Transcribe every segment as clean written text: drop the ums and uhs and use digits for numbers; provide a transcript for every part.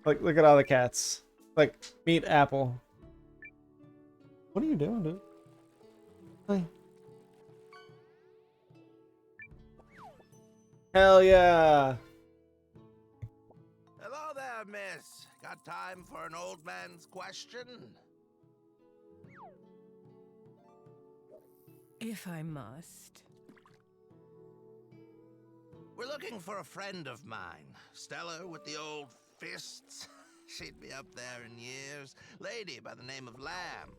Like, look at all the cats. Like, meet Apple. What are you doing, dude? Hi. Hell yeah. Hello there, miss. Got time for an old man's question? If I must. We're looking for a friend of mine. Stellar with the old fists. She'd be up there in years. Lady by the name of Lamb.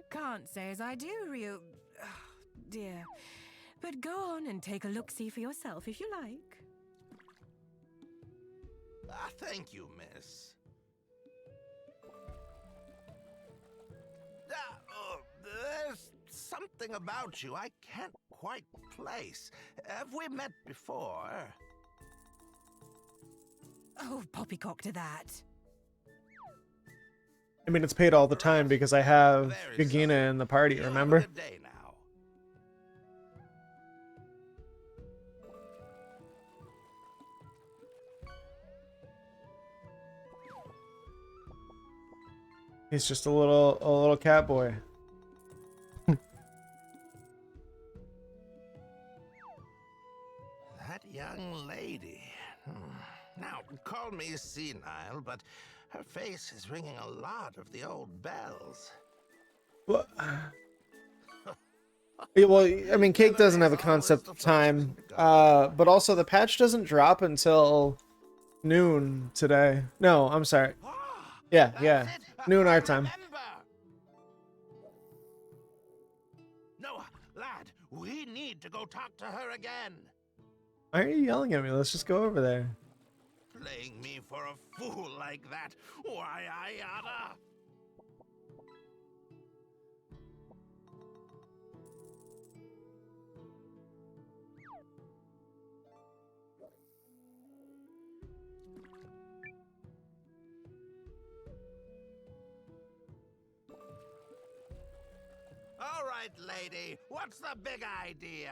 Can't say as I do, Ryu. Oh, dear. But go on and take a look-see for yourself if you like. Ah, thank you, miss. There's something about you I can't quite place. Have we met before? Oh, poppycock to that. I mean, it's paid all the time because I have Very Gagina sorry. in the party, You have a remember? good day now. He's just a little cat boy. That young lady. Now, call me senile, but her face is ringing a lot of the old bells. Well, yeah, well, I mean, Cake doesn't have a concept of time, but also the patch doesn't drop until noon today. No, I'm sorry. Yeah, yeah, That's it. noon I our time. remember. Noah, lad, we need to go talk to her again. Why are you yelling at me? Let's just go over there. Playing me for a fool like that. Why, I oughta. All right, lady, what's the big idea?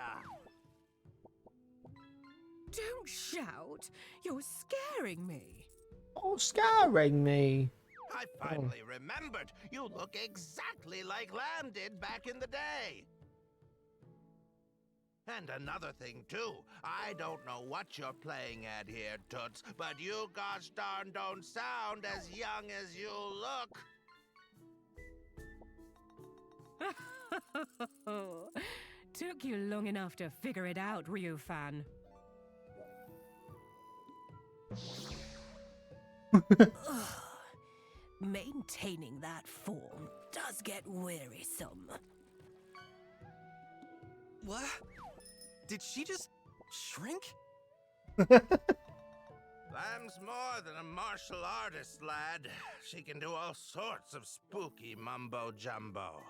Don't shout. You're scaring me. Oh, scaring me. I finally remembered. You look exactly like Lamb did back in the day. And another thing, too. I don't know what you're playing at here, Toots, but you gosh darn don't sound as young as you look. Took you long enough to figure it out, Ryu fan. Ugh. Maintaining that form does get wearisome. What? Did she just shrink? Lamb's more than a martial artist, lad. She can do all sorts of spooky mumbo-jumbo.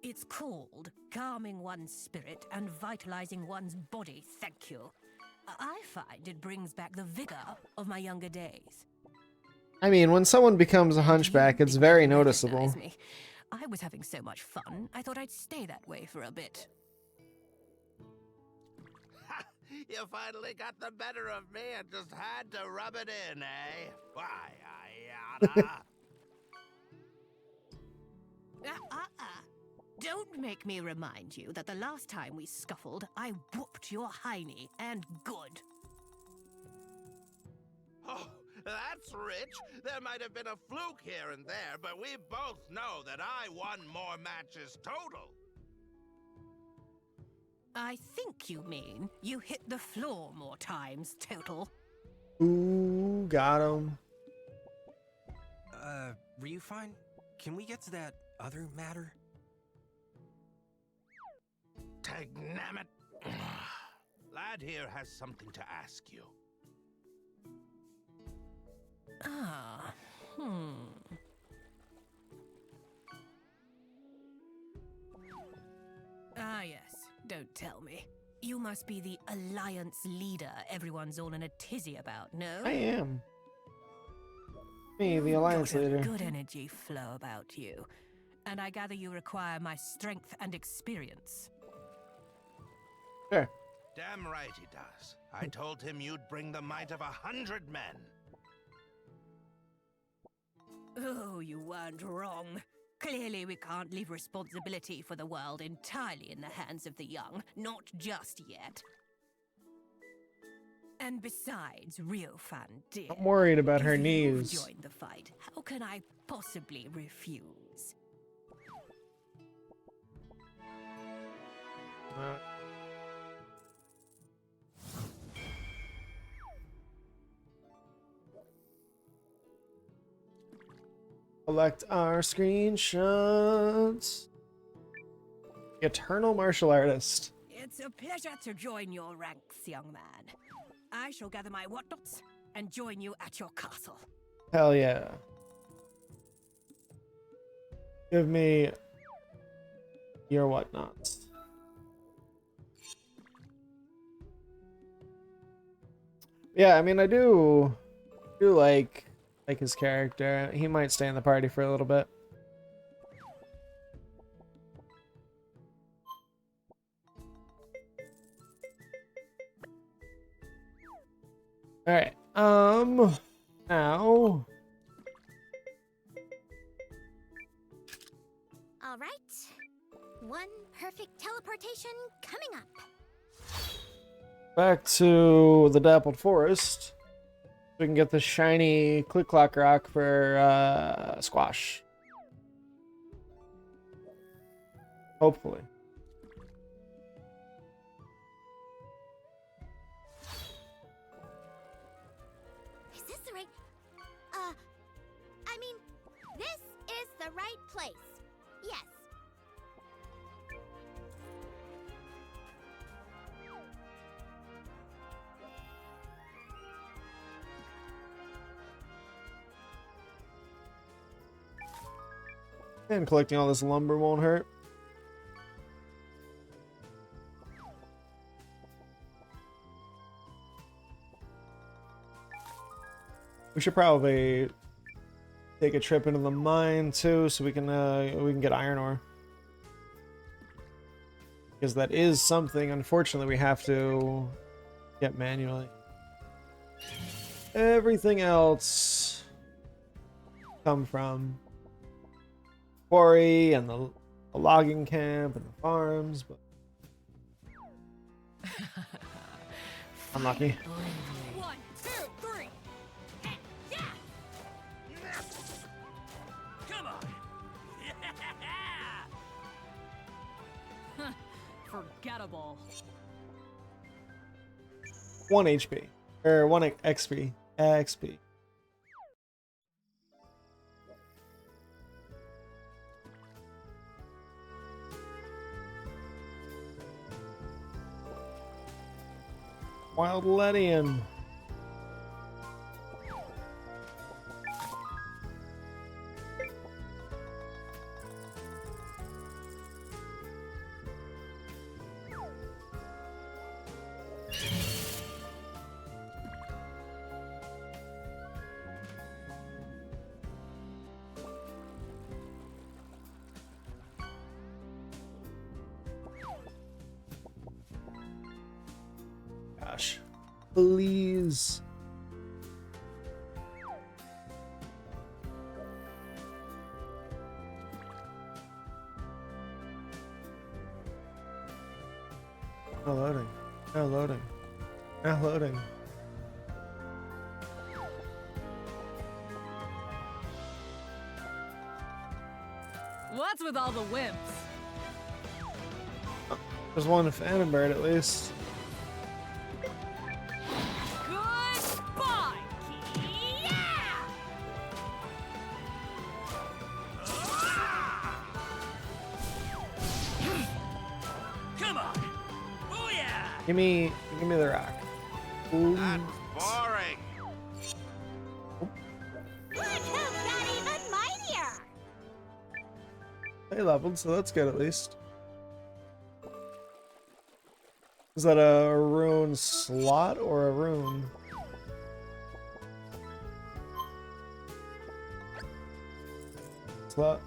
It's called calming one's spirit and vitalizing one's body, thank you. I find it brings back the vigor of my younger days. I mean, when someone becomes a hunchback, it's very noticeable. Recognize me. I was having so much fun, I thought I'd stay that way for a bit. Ha! You finally got the better of me and just had to rub it in, eh? Why, I oughta. Don't make me remind you that the last time we scuffled, I whooped your hiney, and good. Oh, that's rich. There might have been a fluke here and there, but we both know that I won more matches total. I think you mean you hit the floor more times total. Ooh, got him. Ryu fine? Can we get to that other matter? Tagnammit. Lad here has something to ask you. Ah, Ah, yes. Don't tell me. You must be the Alliance leader everyone's all in a tizzy about, no? I am. Me, the You've Alliance got a leader. good energy flow about you. And I gather you require my strength and experience. Sure. Damn right he does. I told him you'd bring the might of 100 men. Oh, you weren't wrong. Clearly, we can't leave responsibility for the world entirely in the hands of the young. Not just yet. And besides, real fun, dear. I'm worried about her if you've knees. joined the fight, how can I possibly refuse? Collect our screenshots. Eternal martial artist. It's a pleasure to join your ranks, young man. I shall gather my whatnots and join you at your castle. Hell yeah. Give me your whatnots. Yeah, I mean, I do like his character. He might stay in the party for a little bit. All right. Now. All right. One perfect teleportation coming up. Back to the Dappled Forest. We can get the shiny Click-Clock Rock for Squash. Hopefully. Is this the right... I mean, this is the right place. Yes. And collecting all this lumber won't hurt. We should probably take a trip into the mine too, so we can get iron ore. Because that is something, unfortunately, we have to get manually. Everything else come from quarry and the logging camp and the farms, but unlucky. 1, 2, 3. Yeah. Come on! Forgettable. 1 HP or 1 XP. XP. Wild Ledian. Gosh. Please. Now loading. Now loading. Now loading. What's with all the wimps? There's one Phantom Bird at least. Goodbye, yeah! Come on! Booyah! Give me the rock. Ooh. That's boring. Look who got even mightier! They leveled, so that's good at least. Is that a rune slot or a rune? Slot.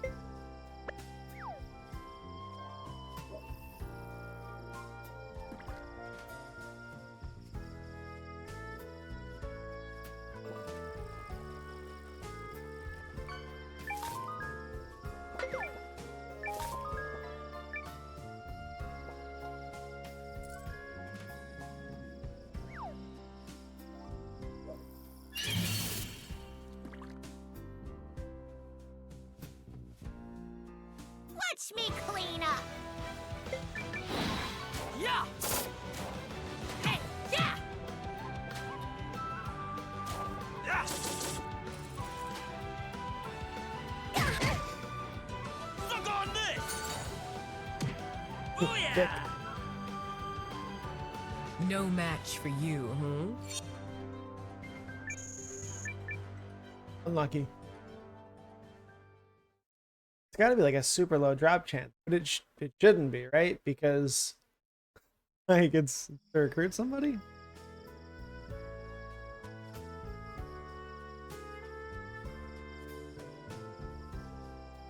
clean up. Yeah. Hey, yeah. Suck on this. Oh Dick. yeah. No match for you, huh? Unlucky. It's got to be like a super low drop chance, but it shouldn't be, right? Because like it's to recruit somebody.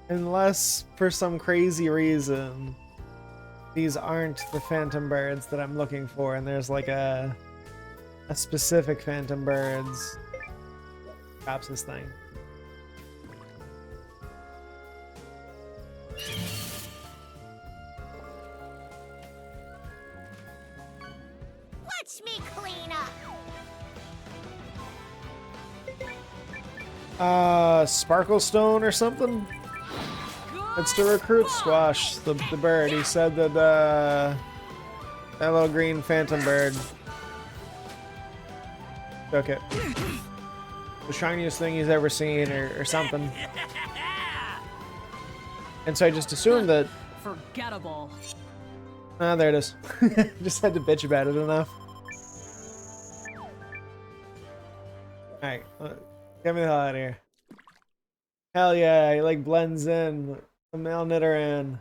Unless for some crazy reason these aren't the phantom birds that I'm looking for, and there's like a specific phantom birds drops this thing. Watch me clean up. Sparkle Stone or something? It's to recruit Squash, the bird. He said that, that little green phantom bird took it. The shiniest thing he's ever seen or something. And so I just assumed that... Forgettable. Ah, there it is. Just had to bitch about it enough. Alright, get me the hell out of here. Hell yeah, he like blends in. The male Nidoran.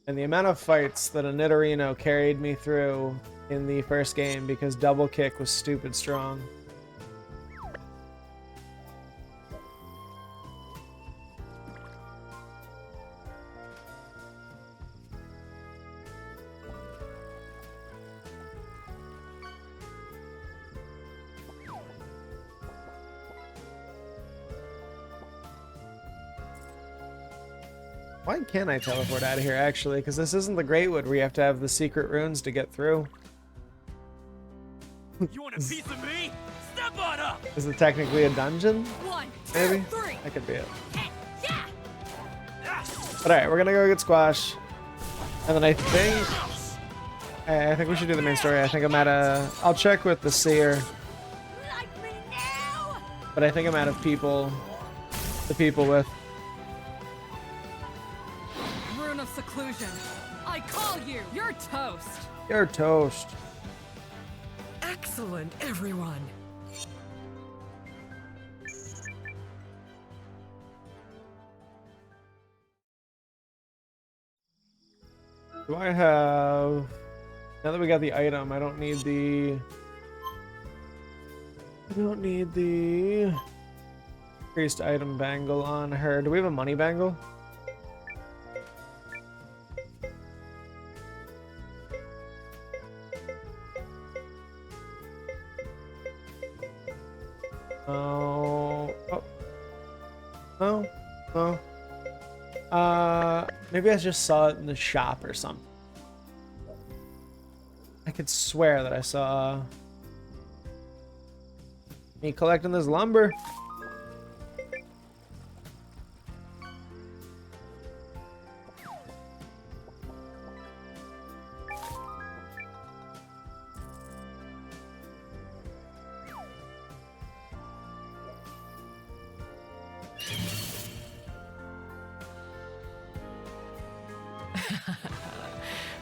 And the amount of fights that a Nidorino carried me through in the first game because double kick was stupid strong. Why can't I teleport out of here, actually? Because this isn't the Greatwood where you have to have the secret runes to get through. You want a piece of me? Step on up. Is it technically a dungeon? 1, 2, Maybe? 3. That could be it. Hey, yeah. But alright, we're gonna go get Squash. And then I think we should do the main story. I think I'm at a... I'll check with the seer. Like me now. But I think I'm out of people to people with. Rune of seclusion. I call you. You're toast. You're toast. Excellent, everyone. Do I have... Now that we got the item, I don't need the... Increased item bangle on her. Do we have a money bangle? Oh. No. Maybe I just saw it in the shop or something. I could swear that I saw me collecting this lumber.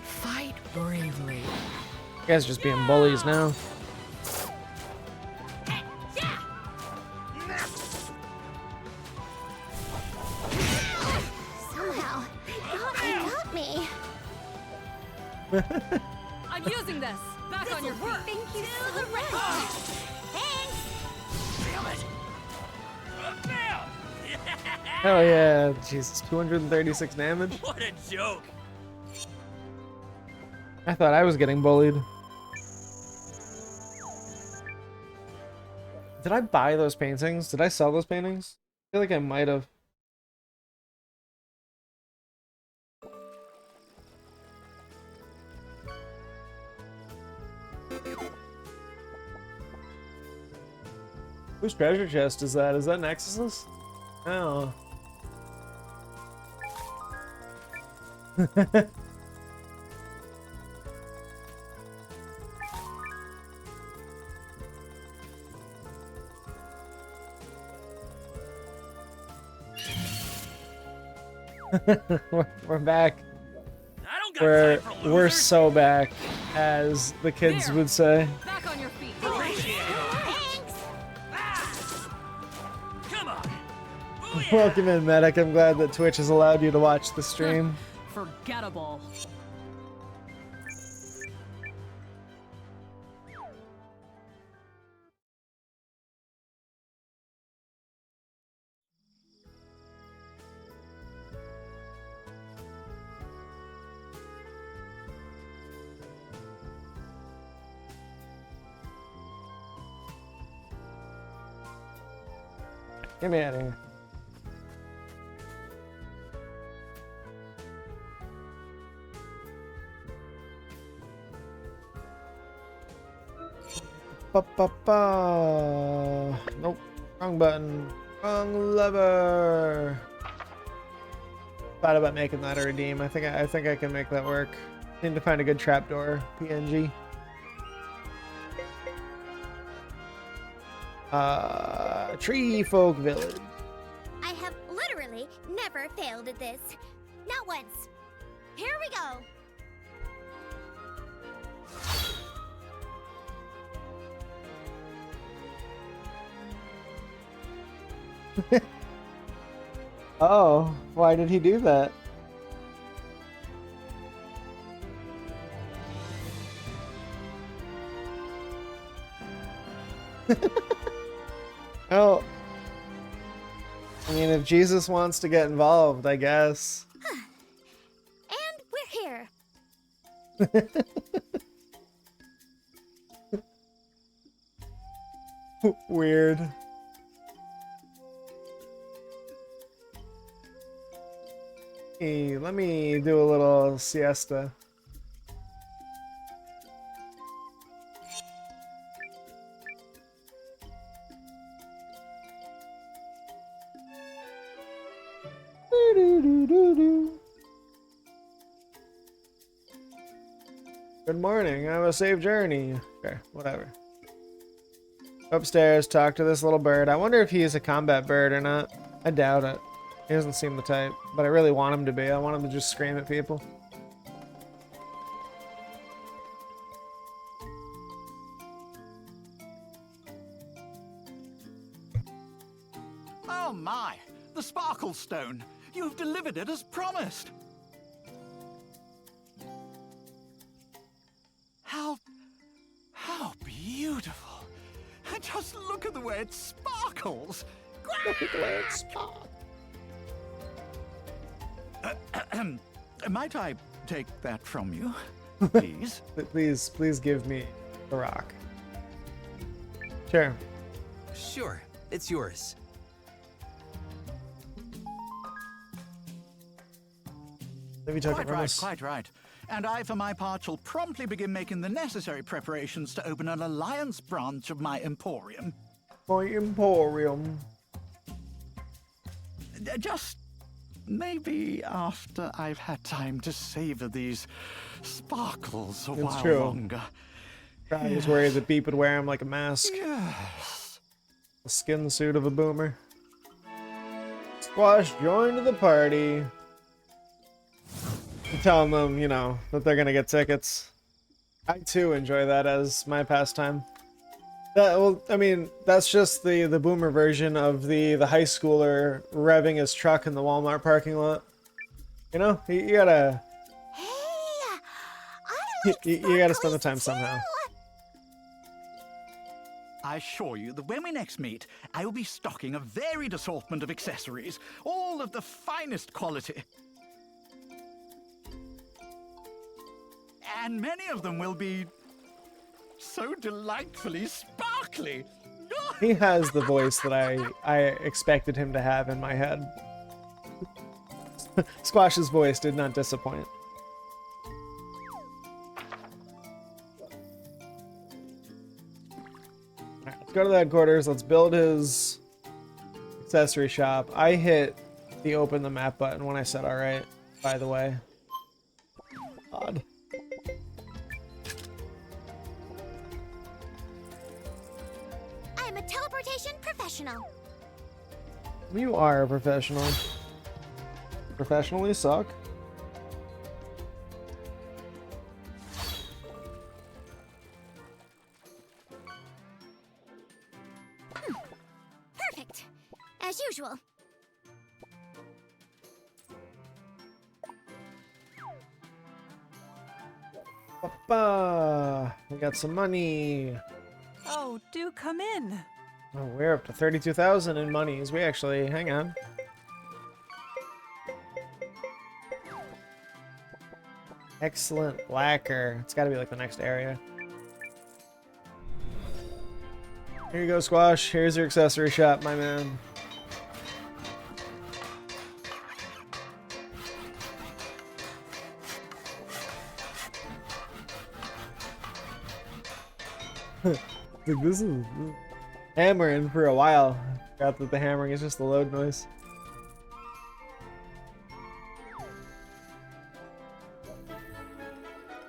Fight bravely. You guys are just being bullies now. Somehow, they thought they got me. I'm using this. Back on your feet. Thank you so much. Thanks. Damn it. Bam. Hell yeah, Jesus, 236 damage. What a joke. I thought I was getting bullied. Did I buy those paintings? Did I sell those paintings? I feel like I might have. Whose treasure chest is that? Is that Nexus's? Oh. We're back. I don't got time for We're losers. so back, as the kids There. would say. Back on your feet. Thanks! Come on. Welcome in, Medic. I'm glad that Twitch has allowed you to watch the stream. Forgettable. Get me out of here. Ba-ba-ba. Nope. Wrong button. Wrong lever. Thought about making that a redeem. I think I can make that work. Need to find a good trapdoor. PNG. Tree Folk Village. I have literally never failed at this. Not once. Here we go. Oh, why did he do that? Oh, I mean, if Jesus wants to get involved, I guess. And we're here. Weird. Hey, let me do a little siesta. Good morning. Have a safe journey. Okay, whatever. Upstairs, talk to this little bird. I wonder if he is a combat bird or not. I doubt it. He doesn't seem the type, but I really want him to be. I want him to just scream at people. Oh my! The Sparkle Stone! You've delivered it as promised! How beautiful! And just look at the way it sparkles! Look at the way it sparkles. Might I take that from you, please? Please give me the rock. Sure. Sure, it's yours. Maybe took it Quite from right, us. quite right. And I, for my part, shall promptly begin making the necessary preparations to open an alliance branch of my emporium. My emporium. Just maybe after I've had time to savor these sparkles a while true. longer. Probably was worried that Beep would wear him like a mask. Yes. The skin suit of a boomer. Squash joined the party. I'm telling them, you know, that they're gonna get tickets. I too enjoy that as my pastime. Well, I mean, that's just the boomer version of the high schooler revving his truck in the Walmart parking lot. You know, you gotta Hey, I like you gotta spend the sparklies time somehow. too. I assure you that when we next meet, I will be stocking a varied assortment of accessories, all of the finest quality. And many of them will be so delightfully sparkly. He has the voice that I expected him to have in my head. Squash's voice did not disappoint. Alright, let's go to the headquarters. Let's build his accessory shop. I hit the open the map button when I said alright, by the way. Odd. I am a teleportation professional. You are a professional. Professionally suck. Perfect. As usual. Papa, we got some money. Oh, do come in. Oh, we're up to 32,000 in monies. We actually, hang on. Excellent lacquer. It's got to be like the next area. Here you go, Squash. Here's your accessory shop, my man. Dude, this is hammering for a while. Forgot that the hammering is just the load noise.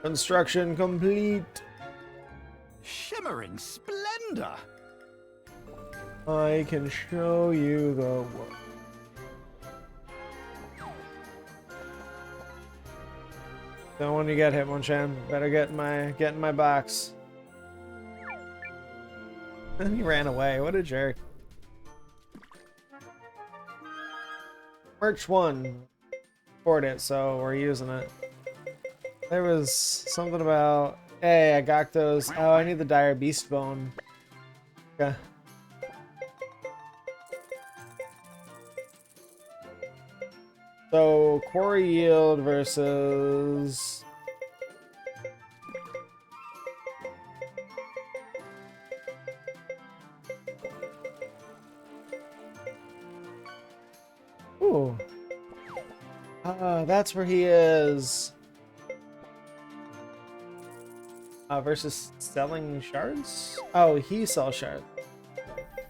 Construction complete. Shimmering splendor. I can show you the work. Don't want to get Hitmonchan. Better get in my box. And he ran away. What a jerk. Merch 1. Poured it, so we're using it. There was something about... Hey, I got those. Oh, I need the Dire Beast Bone. Okay. So, quarry yield versus... Ooh. That's where he is. Versus selling shards? Oh, he sells shards.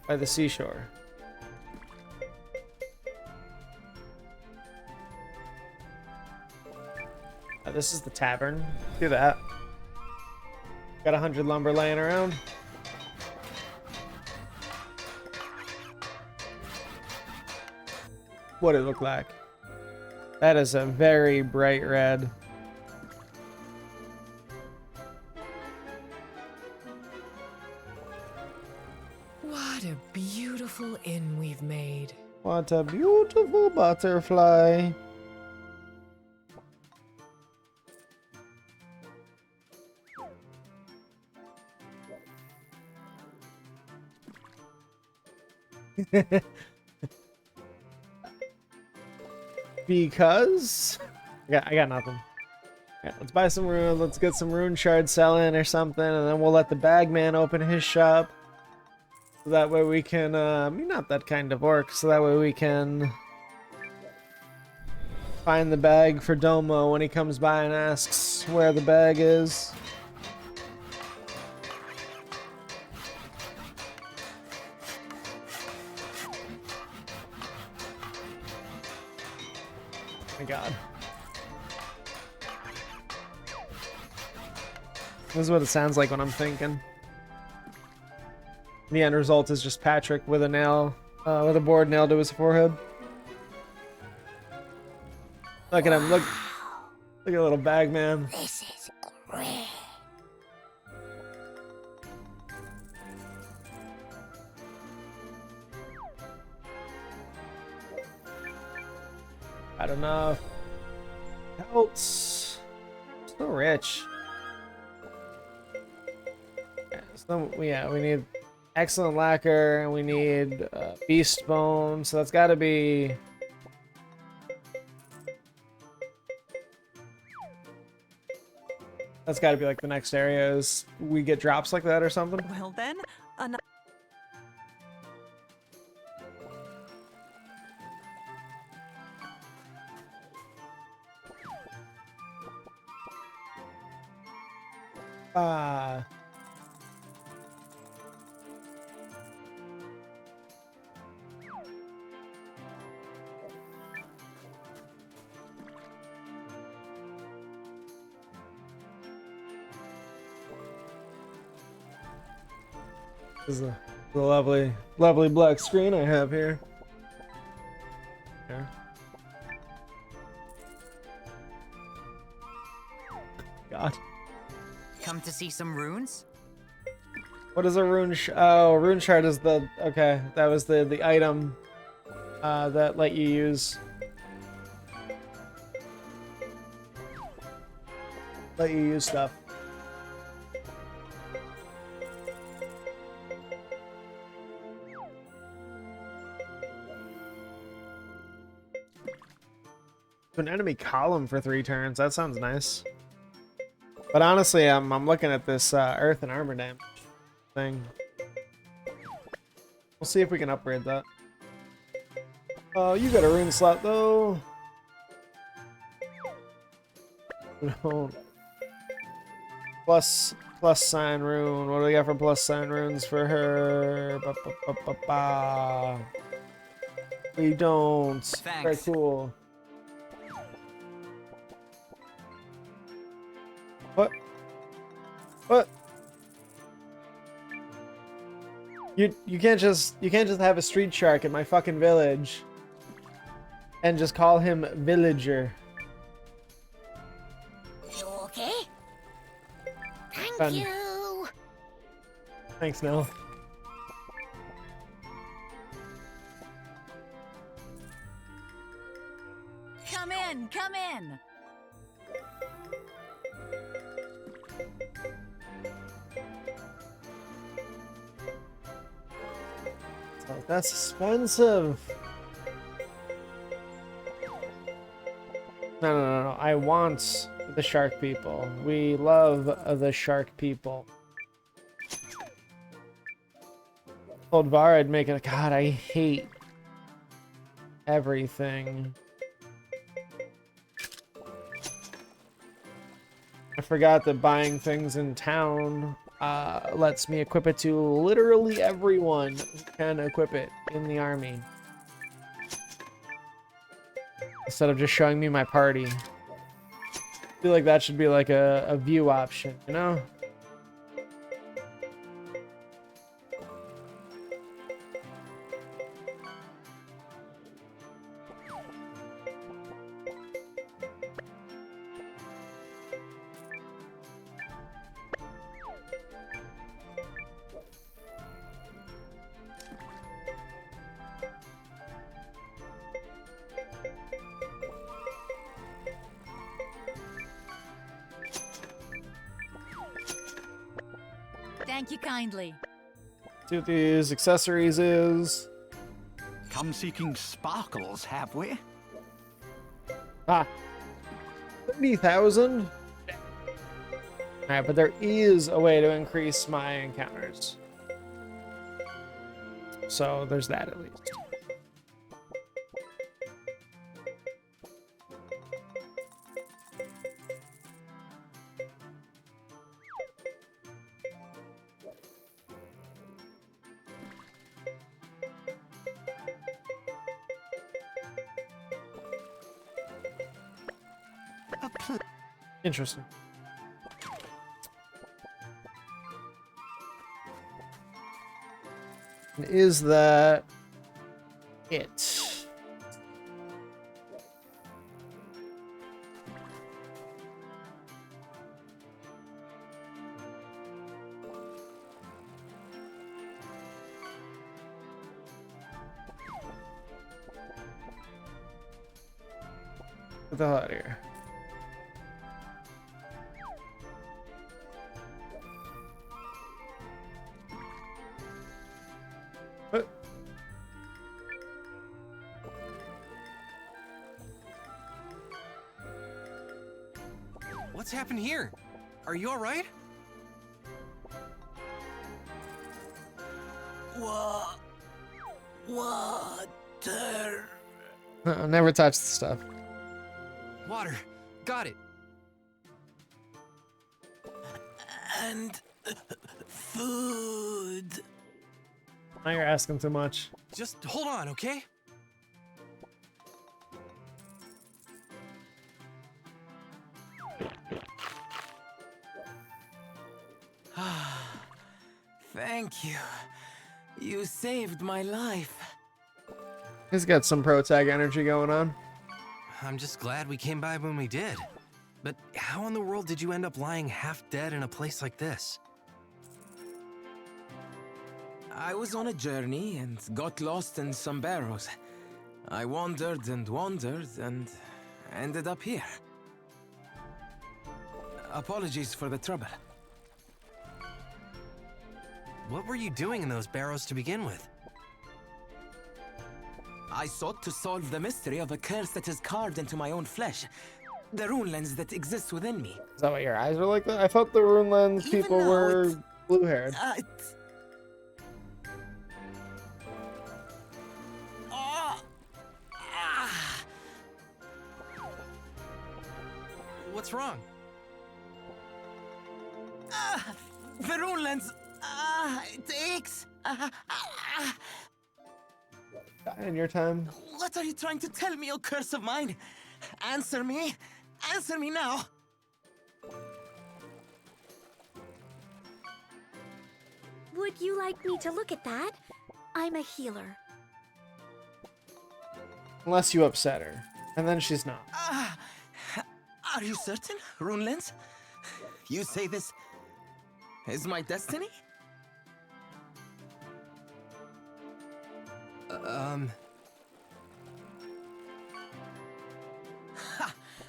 By the seashore. This is the tavern. Do that. Got 100 lumber laying around. What it look like? That is a very bright red. What a beautiful inn we've made. What a beautiful butterfly. Because I got nothing. Yeah, let's buy some rune. Let's get some rune shards selling or something, and then we'll let the bagman open his shop. So that way we can, I mean, not that kind of orc. So that way we can find the bag for Domo when he comes by and asks where the bag is. Oh my god. This is what it sounds like when I'm thinking. The end result is just Patrick with a nail, with a board nailed to his forehead. Look at him, look at little bag man. This is great. I don't know. Else, so rich. Yeah, so, yeah, we need excellent lacquer, and we need beast bone. So that's got to be. That's got to be like the next area. Is we get drops like that or something? Well then, This is the lovely, lovely black screen I have here. There. God. Come to see some runes? What is a rune? Oh, rune shard is the okay. That was the item that let you use stuff. An enemy column for 3 turns. That sounds nice. But honestly, I'm looking at this earth and armor damage thing. We'll see if we can upgrade that. Oh, you got a rune slot though. No. Plus sign rune. What do we got for plus sign runes for her? Ba, ba, ba, ba, ba. We don't. Thanks. Very cool. What? What? You can't just have a street shark in my fucking village and just call him villager. You okay? Thank Fun. you. Thanks, Nell. Come in, come in. Oh, that's expensive. No. I want the shark people. We love the shark people. Told Var I'd make it. God, I hate everything. I forgot that buying things in town lets me equip it to literally everyone who can equip it in the army. Instead of just showing me my party. I feel like that should be like a view option, you know? Thank you kindly. See what these accessories is. Come seeking sparkles, have we? Ah. 30,000? Alright, but there is a way to increase my encounters. So there's that at least. Interesting. And is that it? Get the hell out of here. What's happened here? Are you alright? Water. Never touch the stuff. Water. Got it. And food. Now you're asking too much. Just hold on, okay? Thank you. You saved my life. He's got some pro tag energy going on. I'm just glad we came by when we did. But how in the world did you end up lying half dead in a place like this? I was on a journey and got lost in some barrows. I wandered and wandered and ended up here. Apologies for the trouble. What were you doing in those barrows to begin with? I sought to solve the mystery of a curse that is carved into my own flesh. The rune lens that exists within me. Is that why your eyes are like that? I thought the rune lens Even people now, were blue-haired. What's wrong? The rune lens. It aches. In your time. What are you trying to tell me, O curse of mine? Answer me. Answer me now. Would you like me to look at that? I'm a healer. Unless you upset her. And then she's not. Are you certain, rune lens? You say this is my destiny?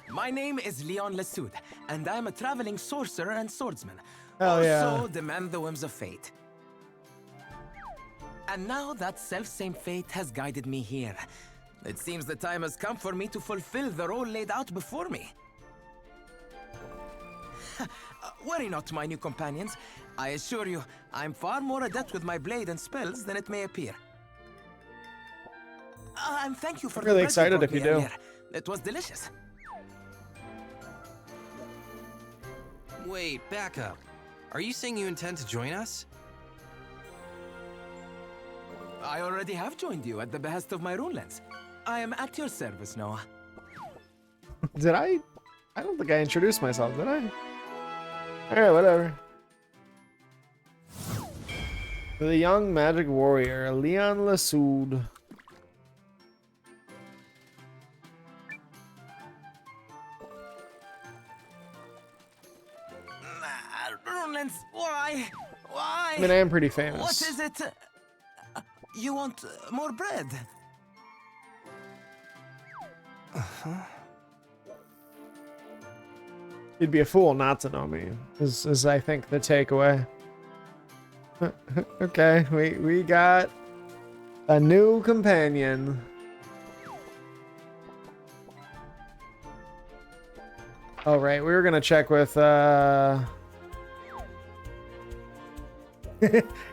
My name is Leon Lesud, and I'm a traveling sorcerer and swordsman. Hell yeah. Also demand the whims of fate. And now that self-same fate has guided me here. It seems the time has come for me to fulfill the role laid out before me. Worry not, my new companions. I assure you, I'm far more adept with my blade and spells than it may appear. And thank you for I'm really the bread excited brought if you me do. earlier. It was delicious. Wait, back up. Are you saying you intend to join us? I already have joined you at the behest of my rune lens. I am at your service, Noah. Did I? I don't think I introduced myself, did I? Alright, whatever. The young magic warrior, Leon Lesud. Rune lens, why? Why? I mean, I am pretty famous. What is it? You want more bread? You'd be a fool not to know me, is I think the takeaway. Okay, we got a new companion. Oh right, we were gonna check with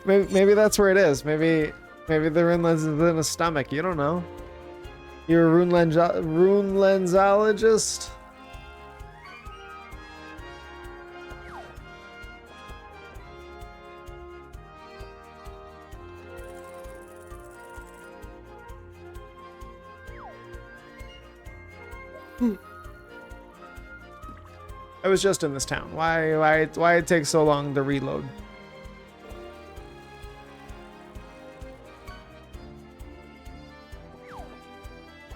maybe that's where it is. Maybe the rune lens is in his stomach. You don't know. You're a rune lensologist. I was just in this town. Why it takes so long to reload?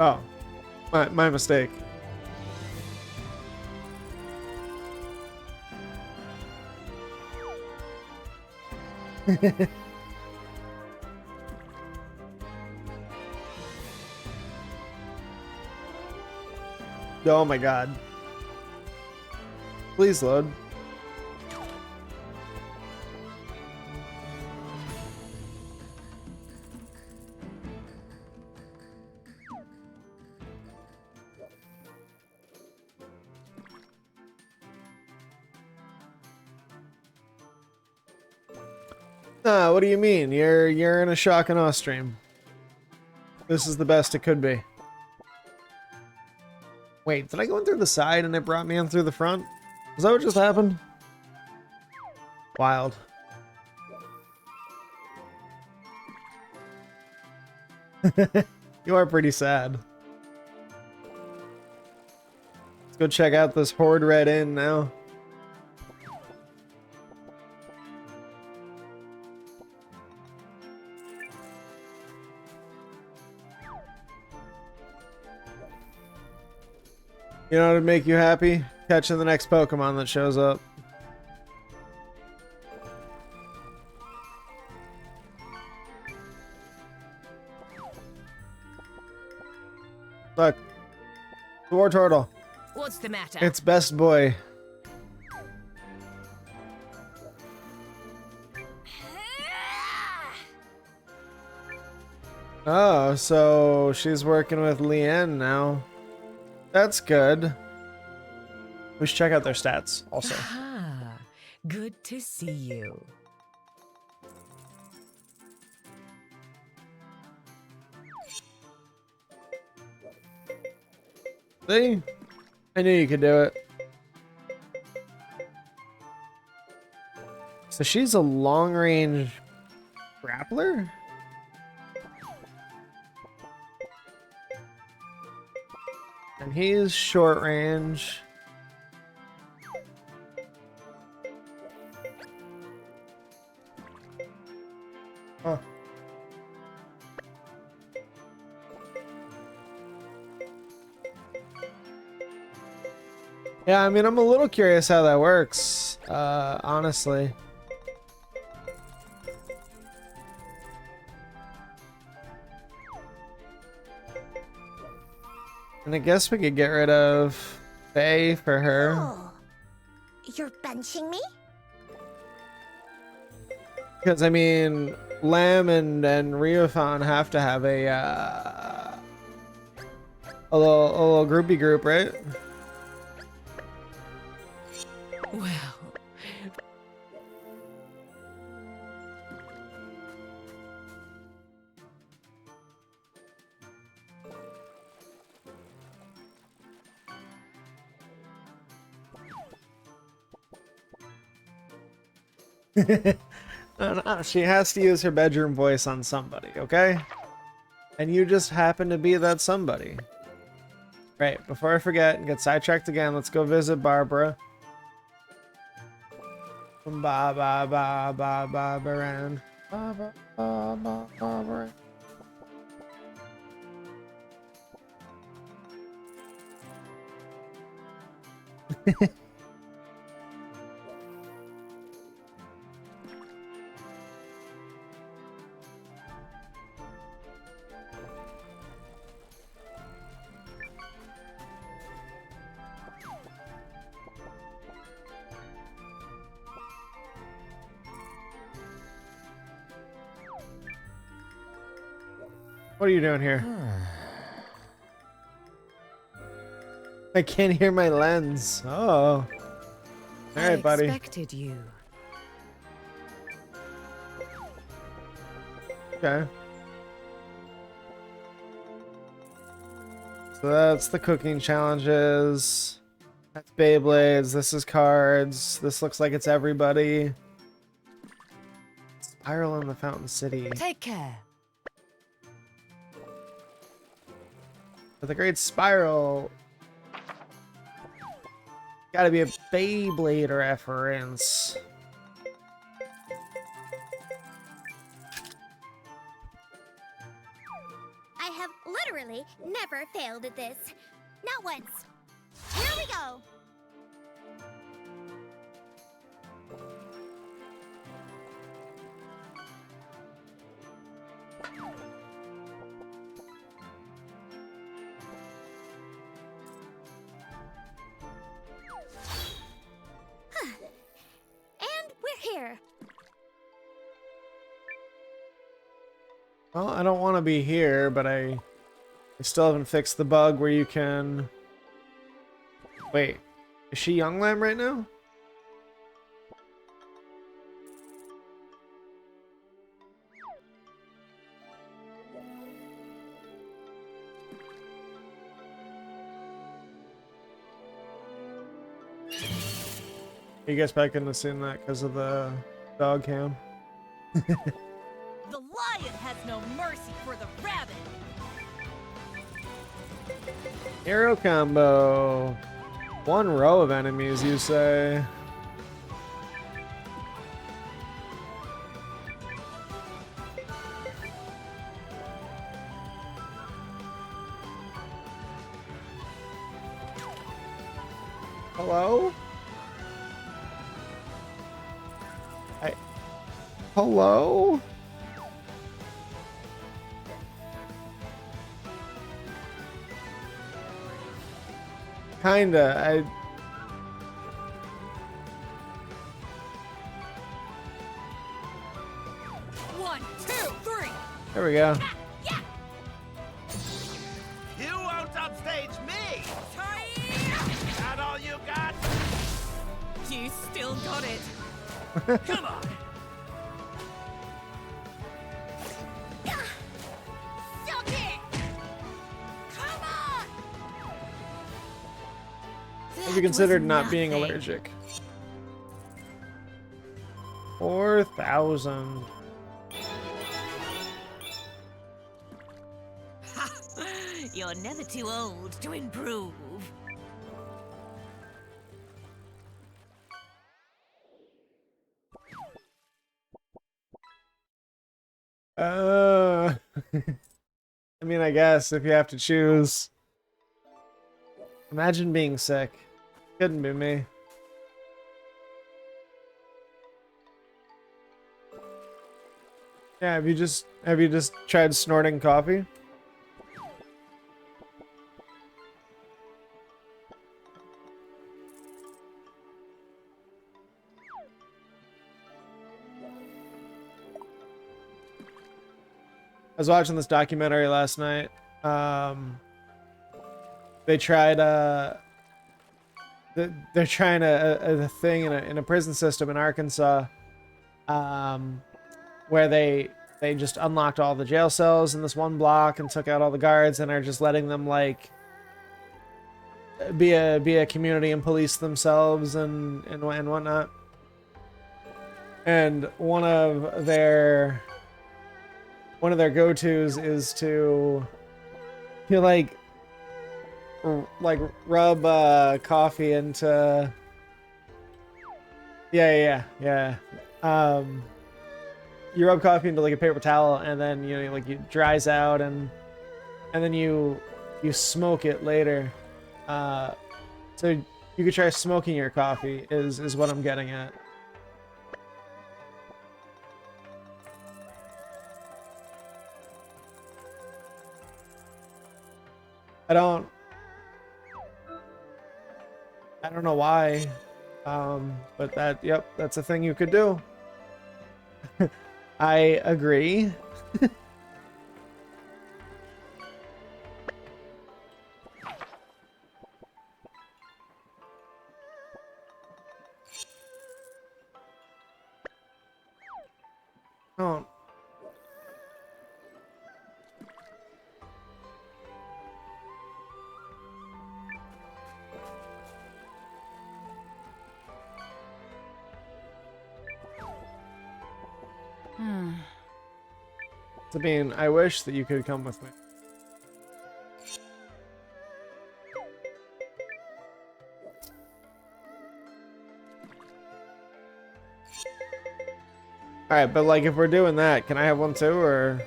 Oh, my mistake. Oh my god. Please load. What do you mean? You're in a shock and awe stream. This is the best it could be. Wait, did I go in through the side and it brought me in through the front? Is that what just happened? Wild. You are pretty sad. Let's go check out this Horde Red Inn now. You know what would make you happy? Catching the next Pokemon that shows up. Look. War Turtle. What's the matter? It's best boy. Oh, so she's working with Leanne now. That's good. We should check out their stats also. Ah, good to see you. See? I knew you could do it. So she's a long-range grappler? And he's short range. Huh. Yeah, I mean, I'm a little curious how that works, honestly. And I guess we could get rid of Faye for her. Oh, you're benching me? Because, I mean, Lamb and Riofan have to have a little groupie group, right? Well, No, she has to use her bedroom voice on somebody, okay? And you just happen to be that somebody. Right, before I forget and get sidetracked again, let's go visit Barbara. Ba ba ba ba ba Baran. Ba ba ba ba ba Baran. What are you doing here? I can't hear my lens. Oh. Alright, buddy. I expected you. Okay. So that's the cooking challenges. That's Beyblades. This is cards. This looks like it's everybody. Spiral in the Fountain City. Take care. But the Great Spiral. Gotta be a Beyblade reference. I have literally never failed at this. Not once. Here we go. And we're here. Well, I don't want to be here, but I still haven't fixed the bug where you can... Wait, is she Young Lamb right now? You guys probably couldn't have seen that because of the dog cam. The lion has no mercy for the rabbit. Hero combo. One row of enemies, you say? Hello? Hello? Kinda. 1, 2, 3. There we go. You won't upstage me! That all you got? You still got it. Come on! Stop it! Come on! Have you considered not being allergic? 4,000. You're never too old to improve. I mean, I guess if you have to choose. Imagine being sick. Couldn't be me. Yeah, have you just tried snorting coffee? I was watching this documentary last night. They tried they're trying a thing in a prison system in Arkansas, where they just unlocked all the jail cells in this one block and took out all the guards and are just letting them like be a community and police themselves and whatnot. And one of their go-tos is to like rub coffee into yeah. You rub coffee into like a paper towel and then like it dries out and then you smoke it later. So you could try smoking your coffee is what I'm getting at. I don't know why, but that's a thing you could do. I agree. Oh. Sabine, I wish that you could come with me. Alright, but like if we're doing that, can I have one too, or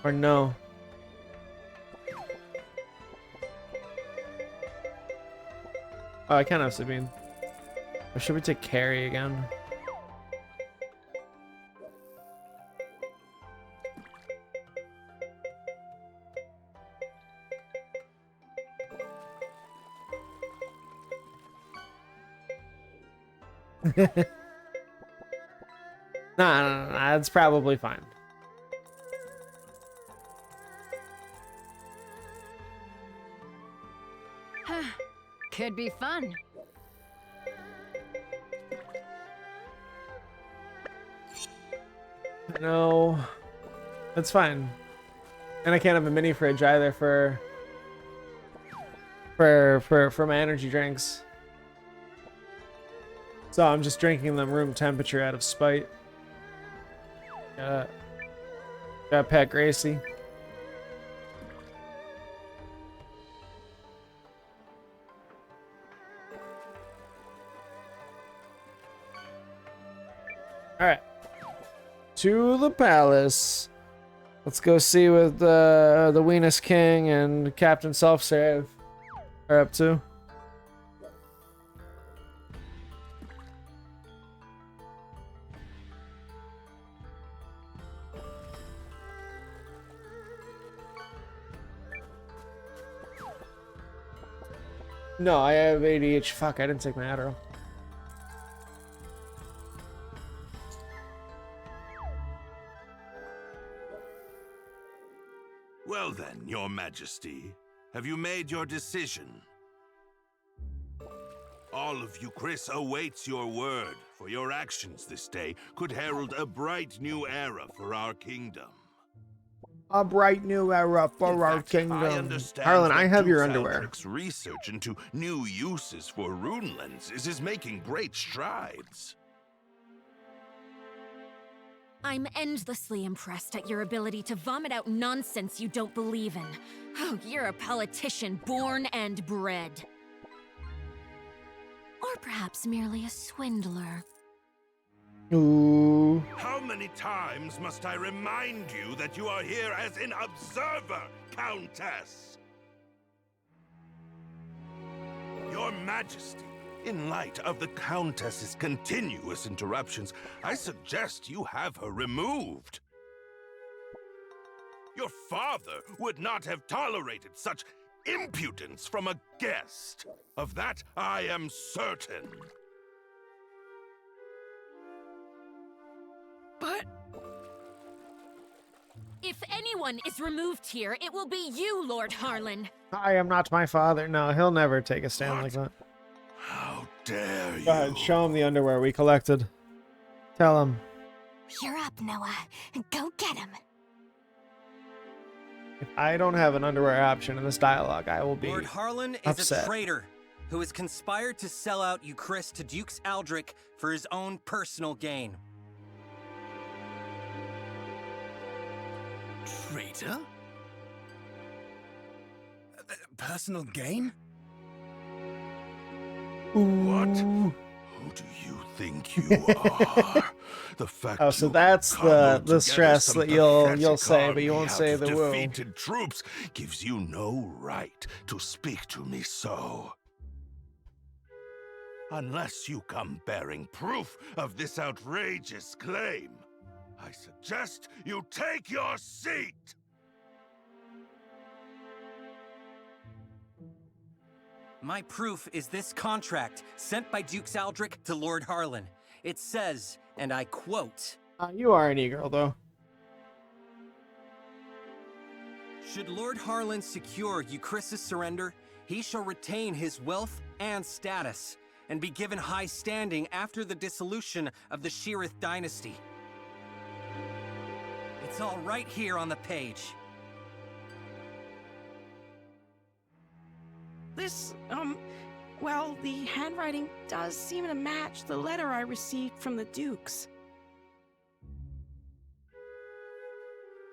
no? Oh, I can have Sabine. Or should we take Carrie again? Nah, that's probably fine. Could be fun. No, that's fine. And I can't have a mini fridge either for my energy drinks. So I'm just drinking them room temperature out of spite. Got Pat Gracie. All right, to the palace. Let's go see what the Weenus King and Captain Self-Serve are up to. No, I have ADHD. Fuck, I didn't take my Adderall. Well then, Your Majesty, have you made your decision? All of you, Chris, awaits your word, for your actions this day could herald a bright new era for our kingdom. A bright new era for our kingdom. Harlan, I have your underwear. Aldrich's research into new uses for rune lenses is making great strides. I'm endlessly impressed at your ability to vomit out nonsense you don't believe in. Oh, you're a politician born and bred. Or perhaps merely a swindler. Ooh. How many times must I remind you that you are here as an observer, Countess? Your Majesty, in light of the Countess's continuous interruptions, I suggest you have her removed. Your father would not have tolerated such impudence from a guest. Of that, I am certain. But If anyone is removed here, it will be you, Lord Harlan. I am not my father. No, he'll never take a stand like that. How dare you? Go ahead, show him the underwear we collected. Tell him. You're up, Noah. Go get him. If I don't have an underwear option in this dialogue, I will be Lord Harlan is upset. a traitor who has conspired to sell out Euchris to Dukes Aldrich for his own personal gain. Traitor? Personal gain? What? Who do you think you are? The fact Oh, so you that's cobbled the together stress some that you'll pathetic say, but you army won't out say of the woo. defeated troops gives you no right to speak to me so. Unless you come bearing proof of this outrageous claim, I suggest you take your seat. My proof is this contract sent by Dukes Aldrich to Lord Harlan. It says, and I quote, You are an e-girl, though. should Lord Harlan secure Euchris' surrender, he shall retain his wealth and status, and be given high standing after the dissolution of the Sheerith dynasty. It's all right here on the page. This, well, the handwriting does seem to match the letter I received from the Dukes.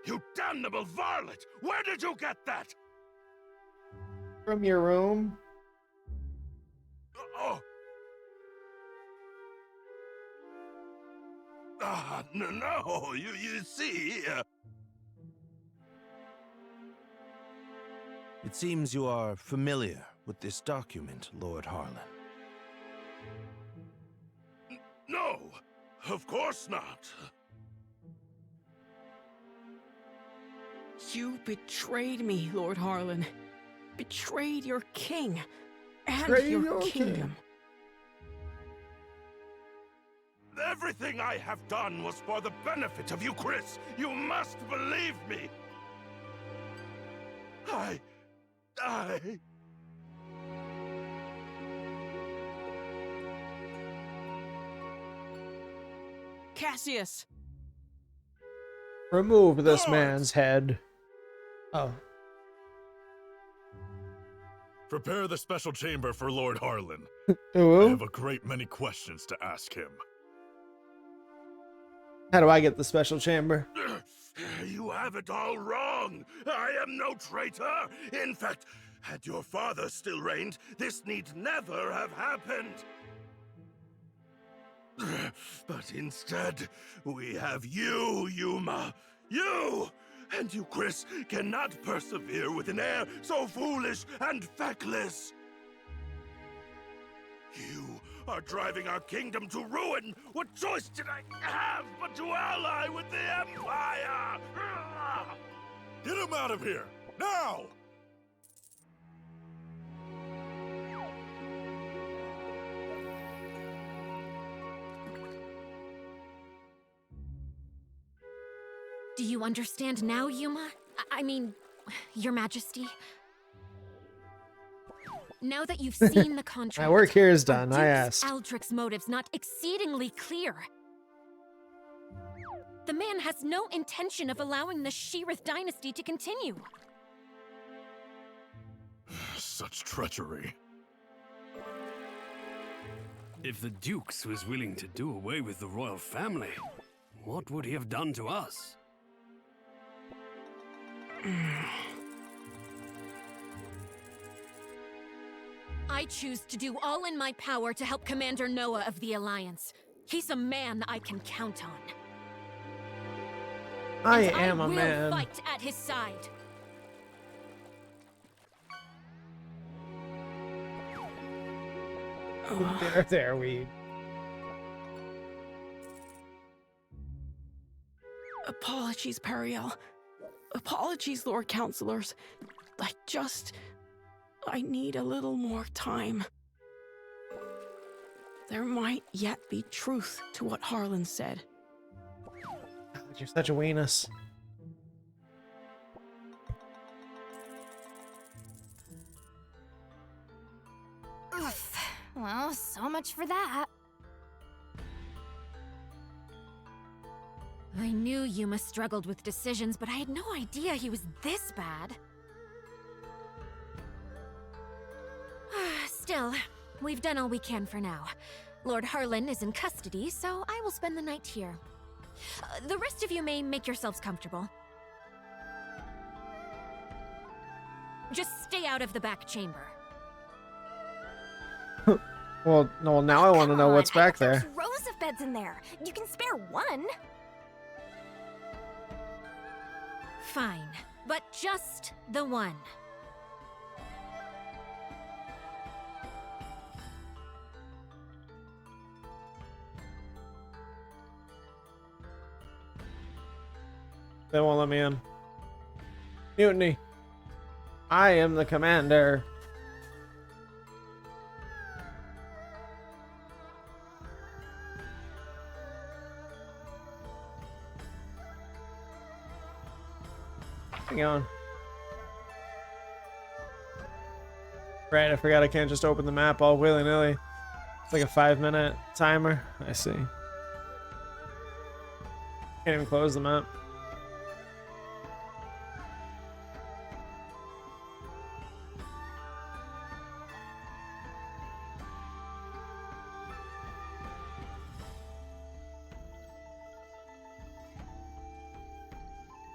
You damnable varlet! Where did you get that? From your room? Oh! No, you see... It seems you are familiar with this document, Lord Harlan. No, of course not. You betrayed me, Lord Harlan. Betrayed your king and Betrayed your your kingdom. king. Everything I have done was for the benefit of you, Chris. You must believe me. I... Cassius! Remove this man's head. Oh. Prepare the special chamber for Lord Harlan. I Ooh. have a great many questions to ask him. How do I get the special chamber? You have it all wrong. I am no traitor. In fact, had your father still reigned, this need never have happened. But instead, we have you, Yuma. You! And you, Chris, cannot persevere with an heir so foolish and feckless. You are driving our kingdom to ruin. What choice did I have but to ally with the Empire? Get him out of here! Now! Do you understand now, Yuma? I mean, Your Majesty? Now that you've seen the contract, My work here is are done, I Duke asked. Aldrich's motives not exceedingly clear? The man has no intention of allowing the Sheerith dynasty to continue. Such treachery. If the Dukes was willing to do away with the royal family, what would he have done to us? I choose to do all in my power to help Commander Noah of the Alliance. He's a man I can count on. I And am a I will man. fight at his side. There we. Apologies, Periel. Apologies, Lord Counselors. I need a little more time. There might yet be truth to what Harlan said. You're such a weenus. Oof. Well, so much for that. I knew Yuma struggled with decisions, but I had no idea he was this bad. Still, we've done all we can for now. Lord Harlan is in custody, so I will spend the night here. The rest of you may make yourselves comfortable. Just stay out of the back chamber. Well, no, now I want to know what's back there. There's rows of beds in there. You can spare one. Fine, but just the one. They won't let me in. Mutiny. I am the commander. Hang on. Right, I forgot I can't just open the map all willy-nilly. It's like a 5-minute timer. I see. Can't even close the map.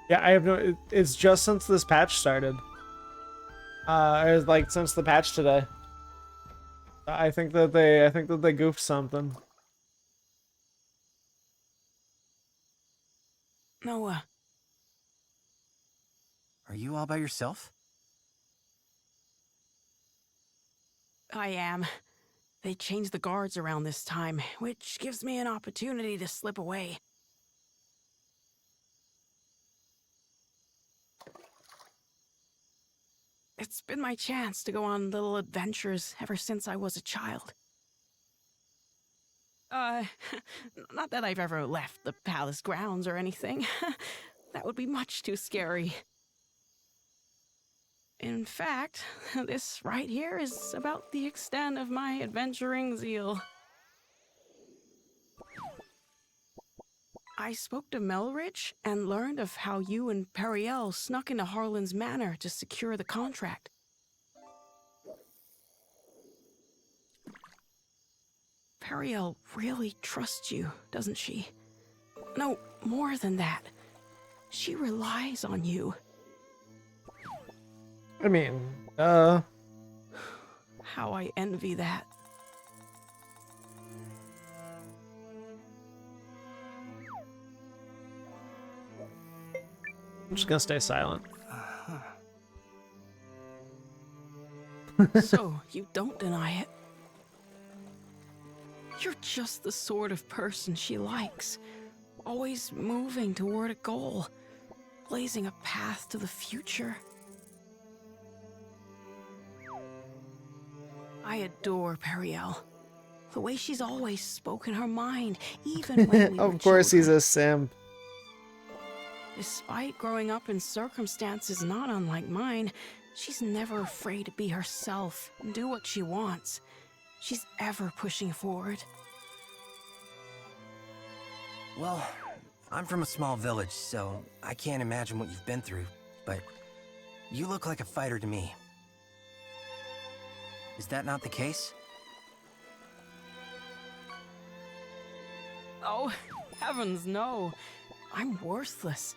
Yeah, I have no. It's just since this patch started. It's like since the patch today. I think that they goofed something. Noah. Are you all by yourself? I am. They changed the guards around this time, which gives me an opportunity to slip away. It's been my chance to go on little adventures ever since I was a child. Not that I've ever left the palace grounds or anything. That would be much too scary. In fact, this right here is about the extent of my adventuring zeal. I spoke to Melrich and learned of how you and Periel snuck into Harlan's manor to secure the contract. Periel really trusts you, doesn't she? No, more than that. She relies on you. I mean, How I envy that. I'm just gonna stay silent. So, you don't deny it? You're just the sort of person she likes. Always moving toward a goal. Blazing a path to the future. I adore Periel. The way she's always spoken her mind, even when we were Of course, he's children. a simp. Despite growing up in circumstances not unlike mine, she's never afraid to be herself and do what she wants. She's ever pushing forward. Well, I'm from a small village, so I can't imagine what you've been through, but you look like a fighter to me. Is that not the case? Oh, heavens no. I'm worthless.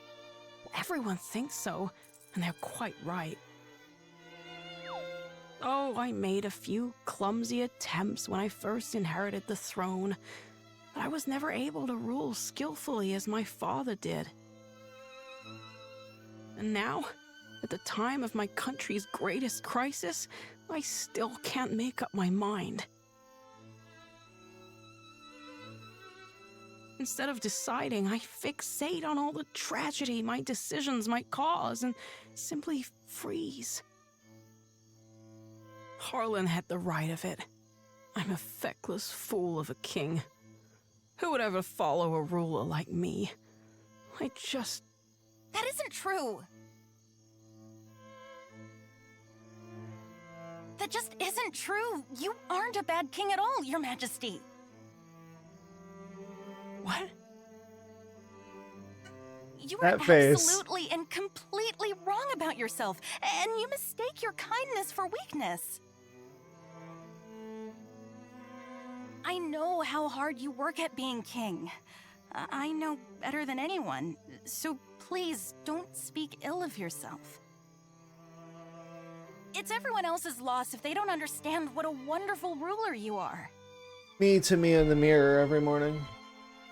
Everyone thinks so, and they're quite right. Oh, I made a few clumsy attempts when I first inherited the throne, but I was never able to rule skillfully as my father did. And now, at the time of my country's greatest crisis, I still can't make up my mind. Instead of deciding, I fixate on all the tragedy my decisions might cause and simply freeze. Harlan had the right of it. I'm a feckless fool of a king. Who would ever follow a ruler like me? I just... That isn't true. That just isn't true. You aren't a bad king at all, Your Majesty. What? You are That face. absolutely and completely wrong about yourself, and you mistake your kindness for weakness. I know how hard you work at being king. I know better than anyone, so please don't speak ill of yourself. It's everyone else's loss if they don't understand what a wonderful ruler you are. Me to me in the mirror every morning.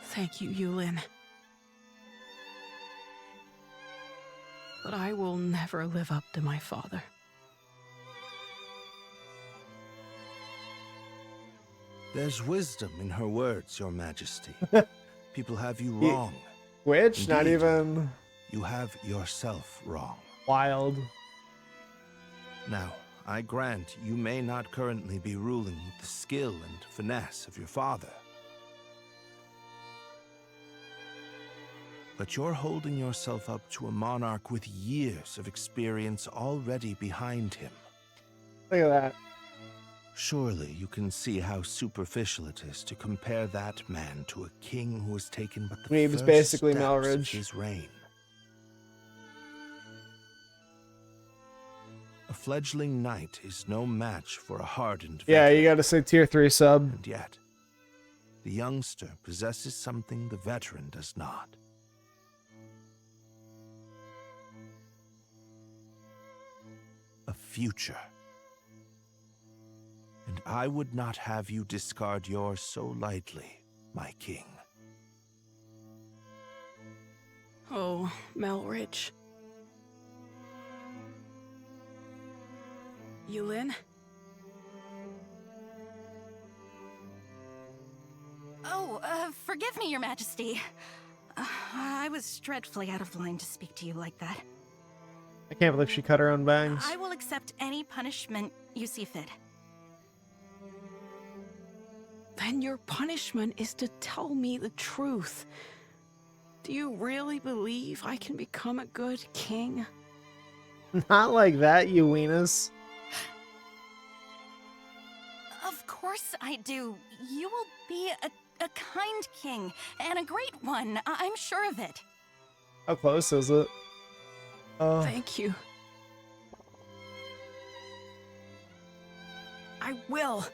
Thank you, Eiyuden. But I will never live up to my father. There's wisdom in her words, Your Majesty. People have you wrong. Which? Indeed, Not even... You have yourself wrong. Wild. Now, I grant you may not currently be ruling with the skill and finesse of your father. But you're holding yourself up to a monarch with years of experience already behind him. Look at that. Surely you can see how superficial it is to compare that man to a king who has taken but the He was first basically steps of Malridge. his reign. A fledgling knight is no match for a hardened Yeah, veteran. you gotta say tier 3 sub. And yet, the youngster possesses something the veteran does not. A future. And I would not have you discard yours so lightly, my king. Oh, Malridge. Eiyuden? Oh, forgive me, Your Majesty. I was dreadfully out of line to speak to you like that. I can't believe she cut her own bangs. I will accept any punishment you see fit. Then your punishment is to tell me the truth. Do you really believe I can become a good king? Not like that, you weenus. Of course I do. You will be a kind king, and a great one. I'm sure of it. How close is it? Oh. Thank you. I will.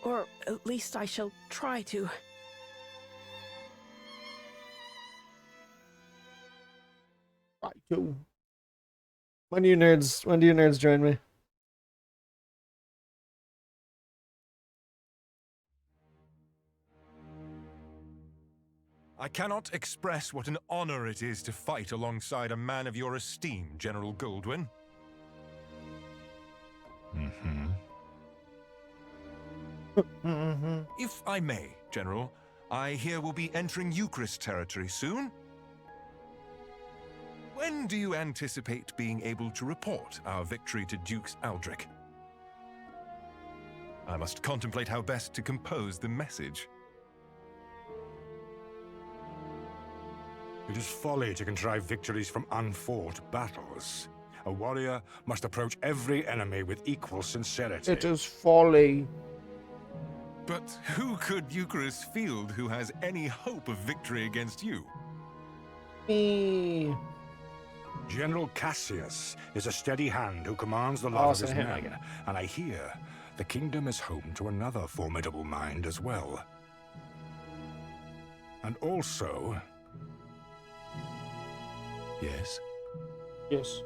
Or at least I shall try to. Right, cool. When do you nerds join me? I cannot express what an honor it is to fight alongside a man of your esteem, General Goldwyn. If I may, General, I hear we'll be entering Eucharist territory soon. When do you anticipate being able to report our victory to Dukes Aldrich? I must contemplate how best to compose the message. It is folly to contrive victories from unfought battles. A warrior must approach every enemy with equal sincerity. It is folly. But who could Eucharist field who has any hope of victory against you? Me. General Cassius is a steady hand who commands the lot of his men, and I hear the kingdom is home to another formidable mind as well. And also... Yes? Yes.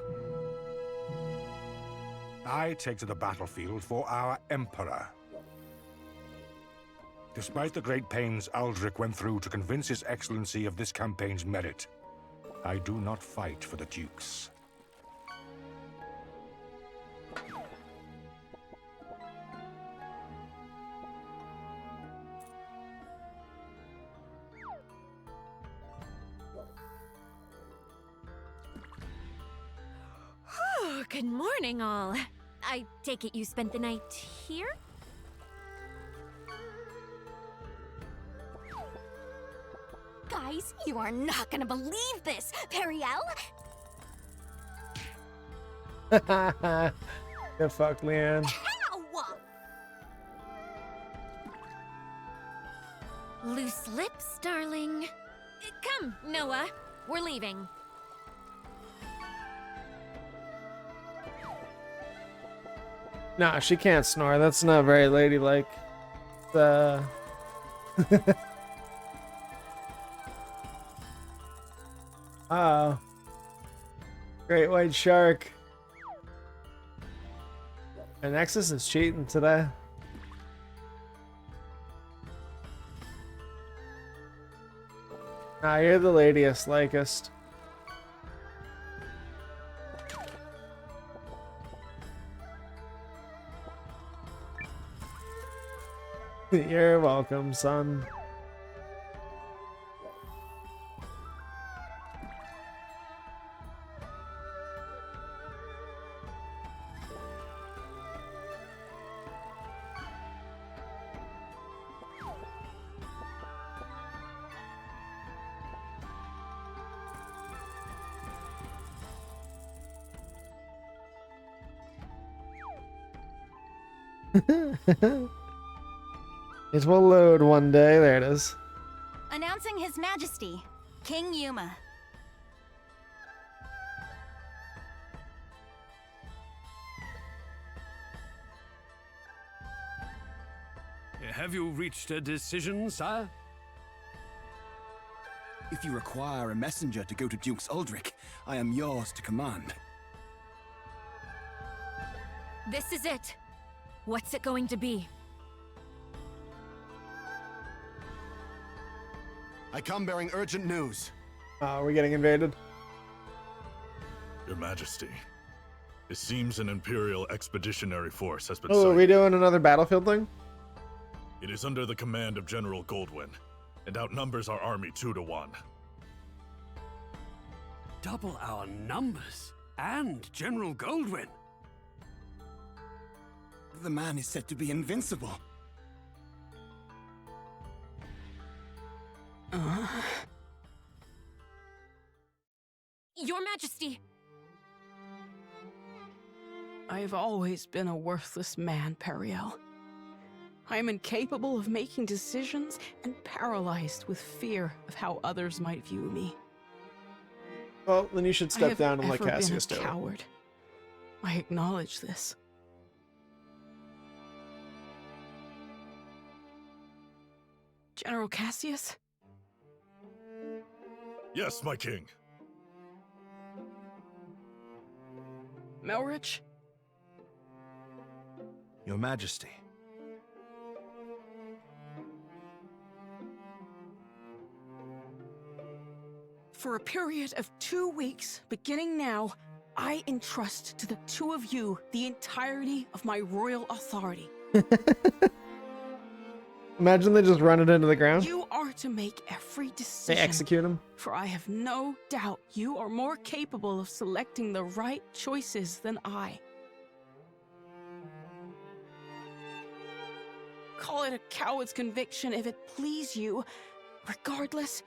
I take to the battlefield for our Emperor. Despite the great pains Aldrich went through to convince His Excellency of this campaign's merit, I do not fight for the Dukes. Oh, good morning, all. I take it you spent the night here? Guys, you are not gonna believe this! Periel? Good fuck, Leanne. Ow! Loose lips, darling. Come, Noah. We're leaving. Nah, she can't snore. That's not very ladylike. Oh. Great white shark. And Nexus is cheating today. Nah, you're the ladiest, likest. You're welcome, son. It will load one day. There it is. Announcing His Majesty, King Yuma. Have you reached a decision, sire? If you require a messenger to go to Duke's Aldrich, I am yours to command. This is it. What's it going to be? I come bearing urgent news. We're getting invaded. Your Majesty, it seems an Imperial expeditionary force has been Oh, are sighted. we doing another battlefield thing? It is under the command of General Goldwyn, and outnumbers our army 2 to 1. Double our numbers, and General Goldwyn. The man is said to be invincible. Your Majesty! I've always been a worthless man, Periel. I am incapable of making decisions and paralyzed with fear of how others might view me. Well, then you should step down and let Cassius do it. I have ever been a coward. I acknowledge this. General Cassius? Yes, my king. Melrich? Your Majesty. For a period of 2 weeks, beginning now, I entrust to the two of you the entirety of my royal authority. Imagine they just run it into the ground. You are to make every decision. They execute him. For I have no doubt you are more capable of selecting the right choices than I. Call it a coward's conviction if it please you. Regardless,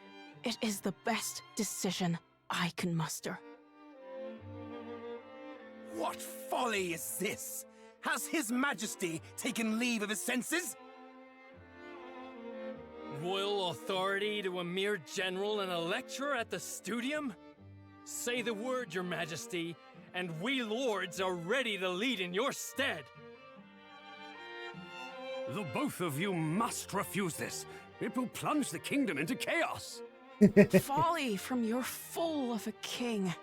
It is the best decision I can muster. What folly is this? Has His Majesty taken leave of his senses? Royal authority to a mere general and a lecturer at the studium? Say the word, Your Majesty, and we lords are ready to lead in your stead. The both of you must refuse this. It will plunge the kingdom into chaos. Folly from your fool of a king.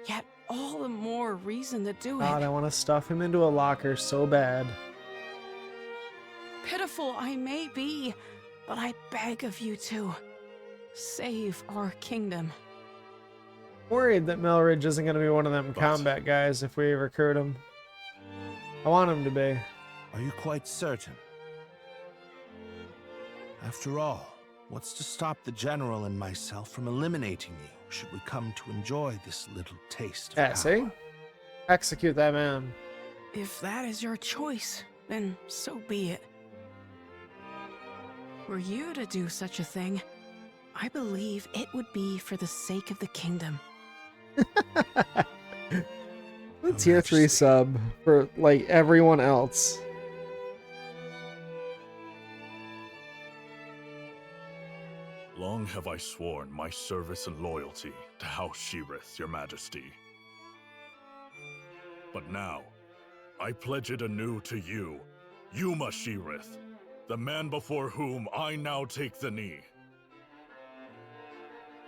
Yet all the more reason to do God, it. I want to stuff him into a locker so bad. Pitiful I may be, but I beg of you to save our kingdom. Worried that Melridge isn't going to be one of them combat guys if we recruit him. I want him to be. Are you quite certain? After all, what's to stop the General and myself from eliminating you, should we come to enjoy this little taste of power? See? Execute that man. If that is your choice, then so be it. Were you to do such a thing, I believe it would be for the sake of the kingdom. The tier 3 sub for, like, everyone else. Long have I sworn my service and loyalty to House Sheerith, Your Majesty. But now, I pledge it anew to you, Yuma Sheerith, the man before whom I now take the knee.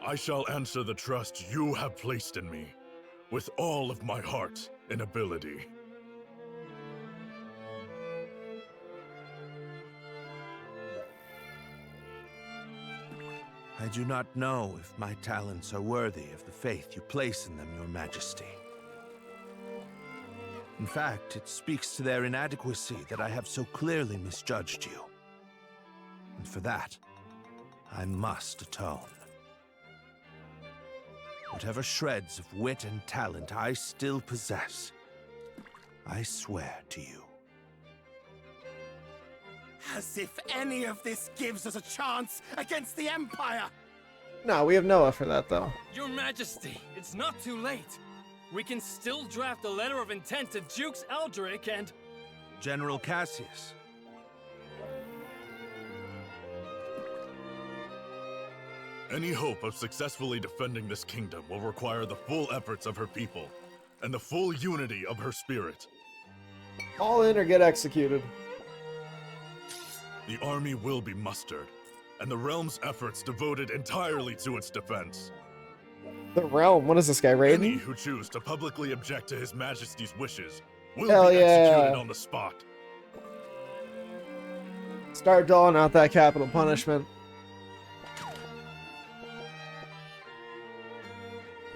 I shall answer the trust you have placed in me, with all of my heart and ability. I do not know if my talents are worthy of the faith you place in them, Your Majesty. In fact, it speaks to their inadequacy that I have so clearly misjudged you. And for that, I must atone. Whatever shreds of wit and talent I still possess, I swear to you. As if any of this gives us a chance against the Empire! No, we have Noah for that, though. Your Majesty, it's not too late. We can still draft a letter of intent to Dukes Eldrick and... General Cassius. Any hope of successfully defending this kingdom will require the full efforts of her people, and the full unity of her spirit. All in or get executed. The army will be mustered, and the realm's efforts devoted entirely to its defense. The realm? What is this guy, Any Raiden? who choose to publicly object to His Majesty's wishes will Hell be yeah. executed on the spot. Start doling out that capital punishment.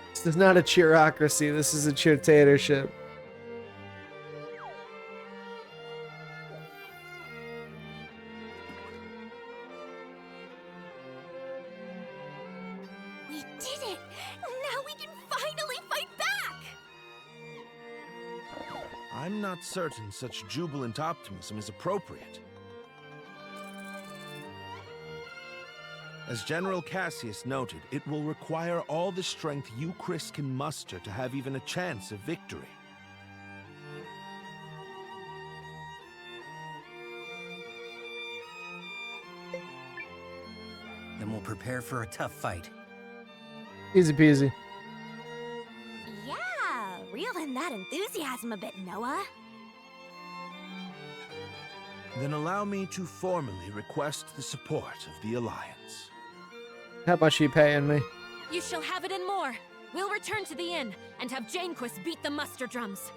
This is not a cheerocracy, this is a cheertatorship. We did it! Now we can finally fight back! I'm not certain such jubilant optimism is appropriate. As General Cassius noted, it will require all the strength you, Chris, can muster to have even a chance of victory. Then we'll prepare for a tough fight. Easy peasy. Yeah, reel in that enthusiasm a bit, Noah. Then allow me to formally request the support of the Alliance. How much are you paying me? You shall have it and more. We'll return to the inn and have Janequist beat the muster drums.